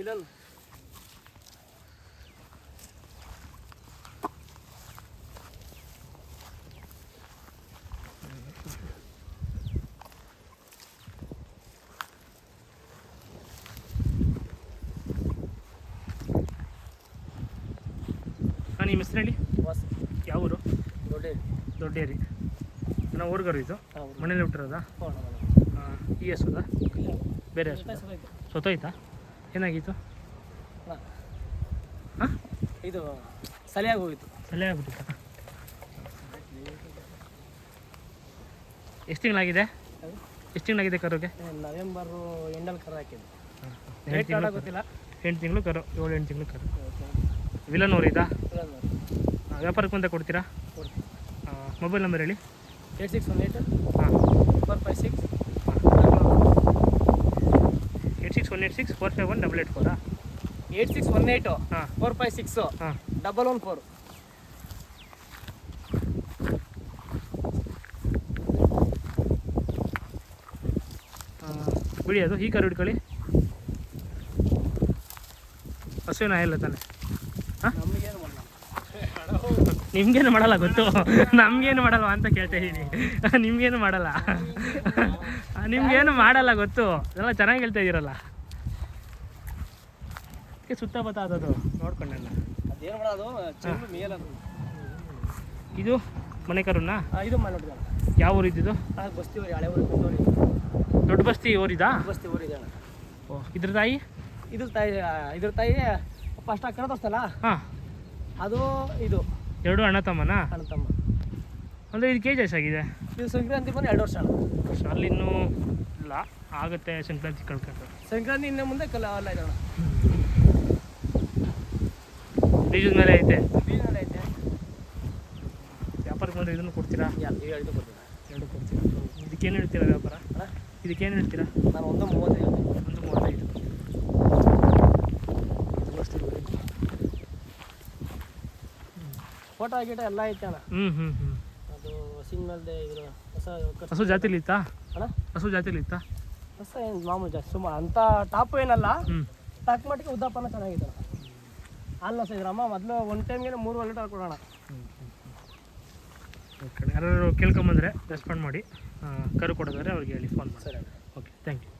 ಇಲ್ಲ ನಿಮ್ಮ ಹೆಸರು ಹೇಳಿ. ಯಾವ ಊರು? ದೊಡ್ಡೇರಿ. ನಾವು ಊರ್ಗರು ಇದು ಮನೇಲಿ ಹುಟ್ಟಿರೋದಾ? ಈ ಹಸುದಾ ಬೇರೆ ಹಸು? ಸೊತ್ತೋಯ್ತಾ? ಏನಾಗಿತ್ತು? ಹಾಂ, ಇದು ಸಲಿಯಾಗಿ ಹೋಗಿತ್ತು. ಸಲಿಯಾಗಿ ಆಗ್ಬಿಟ್ಟಿತ್ತ? ಎಷ್ಟು ತಿಂಗಳಾಗಿದೆ? ಎಷ್ಟು ತಿಂಗಳಾಗಿದೆ ಕರುಗೆ? ನವೆಂಬರು ಎಂಡಲ್ಲಿ ಕರು ಹಾಕಿದ್ದು. 8 ಗೊತ್ತಿಲ್ಲ. 8 ತಿಂಗಳು ಕರು, 7-8 ತಿಂಗಳು ಕರು. ವಿಲನ್ ಇದಾ? ವ್ಯಾಪಾರಕ್ಕೆ ಮುಂದೆ ಕೊಡ್ತೀರಾ? ಮೊಬೈಲ್ ನಂಬರ್ ಹೇಳಿ. 8618 ಹಾಂ 456 86 186 451 884. 8618 ಹಾಂ 456 ಹಾಂ 114. ಬಿಡಿ ಅದು ಈ ಕರು ಹಿಡ್ಕೊಳ್ಳಿ. ಹಸುವಿನ ಇಲ್ಲ ತಾನೆ? ಹಾಂ, ನಿಮ್ಗೇನು ಮಾಡಲ್ಲ ಗೊತ್ತು, ನಮಗೇನು ಮಾಡಲ್ಲ ಅಂತ ಕೇಳ್ತಾ ಇದ್ದೀನಿ. ನಿಮ್ಗೇನು ಮಾಡಲ್ಲ, ನಿಮ್ಗೇನು ಮಾಡಲ್ಲ ಗೊತ್ತು, ಎಲ್ಲ ಚೆನ್ನಾಗಿ ಹೇಳ್ತಾ ಇದ್ದೀರಲ್ಲ. ಸುತ್ತ ಬತ್ತಾದದು ನೋಡ್ಕೊಂಡಲ್ಲ. ಅದೇನು ಮಾಡೋದು ಚೆಂಡು ಮೇಲದು. ಇದು ಮನೆ ಕರುನಾ? ಇದು ಮಾಡಿ. ಯಾವ ಊರು ಇದ್ದಿದ್ದು? ಬಸ್ತಿ ಊರಿ, ಹಳೆ ಊರು. ದೊಡ್ಡ ಬಸ್ತಿ ಊರಿದಾ? ಬಸ್ತಿ ಊರಿದೆ. ಓ, ಇದ್ರ ತಾಯಿ? ಇದ್ರ ತಾಯಿ ಫಸ್ಟ್ ಕಣ ತೋರಿಸ್ತಲ್ಲ, ಹಾಂ, ಅದು ಇದು ಎರಡು ಅಣ್ಣ ತಮ್ಮನಾ? ಅಣ್ಣ ತಮ್ಮ. ಅಂದರೆ ಇದು ಕೆ ಜಿ ಎಷ್ಟಾಗಿದೆ? ಇದು ಸಂಕ್ರಾಂತಿ ಬಂದು 2 ವರ್ಷ ಅಣ್ಣ. ಅಲ್ಲಿನ್ನೂ ಇಲ್ಲ, ಆಗುತ್ತೆ ಸಂಕ್ರಾಂತಿ ಕಳ್ಕೊಂಡು. ಸಂಕ್ರಾಂತಿ ಇನ್ನು ಮುಂದೆ ಅಲ್ಲ ಇದಣ್ಣ, ಬೀಜದ ಮೇಲೆ ಐತೆ. ಬೀಜ ಐತೆ. ವ್ಯಾಪಾರಕ್ಕೆ ಬಂದರೆ ಇದನ್ನು ಕೊಡ್ತೀರಾ? 2 ಕೊಡ್ತೀರಾ? 2 ಕೊಡ್ತೀರಾ. ಇದಕ್ಕೇನು ಹೇಳ್ತೀರಾ ವ್ಯಾಪಾರ? ಇದಕ್ಕೇನು ಹೇಳ್ತೀರಾ? ನಾನು 1.35. 1.35. ಫೋಟೋ ಗೀಟ ಎಲ್ಲ ಐತೆ ಅಣ್ಣ. ಅದು ಸಿಗ್ನಲ್ದೆ ಇದ್ರು ಹಸು ಜಾತಿಲಿ ಇತ್ತಾ ಅಣ್ಣ? ಹಸು ಜಾತಿಲಿ ಇತ್ತಾ? ಹೊಸ ಏನು ಮಾಮೂಲು ಜಾಸ್ತಿ ಸುಮಾರು ಅಂತ ಟಾಪು ಏನಲ್ಲ, ತಕ್ಕ ಮಟ್ಟಿಗೆ ಉದ್ದಪ್ಪನ ಚೆನ್ನಾಗಿದೆ ಅಣ್ಣ. ಹಾಲು ಇದ್ರಮ್ಮ ಮೊದಲು ಒಂದು ಟೈಮ್ಗೆ 3 ಲೀಟರ್ ಕೊಡೋಣ. ಓಕೆ, ಯಾರು ಕೇಳ್ಕೊಂಬಂದರೆ ರೆಸ್ಪಾಂಡ್ ಮಾಡಿ. ಕರು ಕೊಡೋದಾದ್ರೆ ಅವ್ರಿಗೆ ಹೇಳಿ, ಫೋನ್ ಮಾಡಿ. ಸರಿ. Okay, thank you.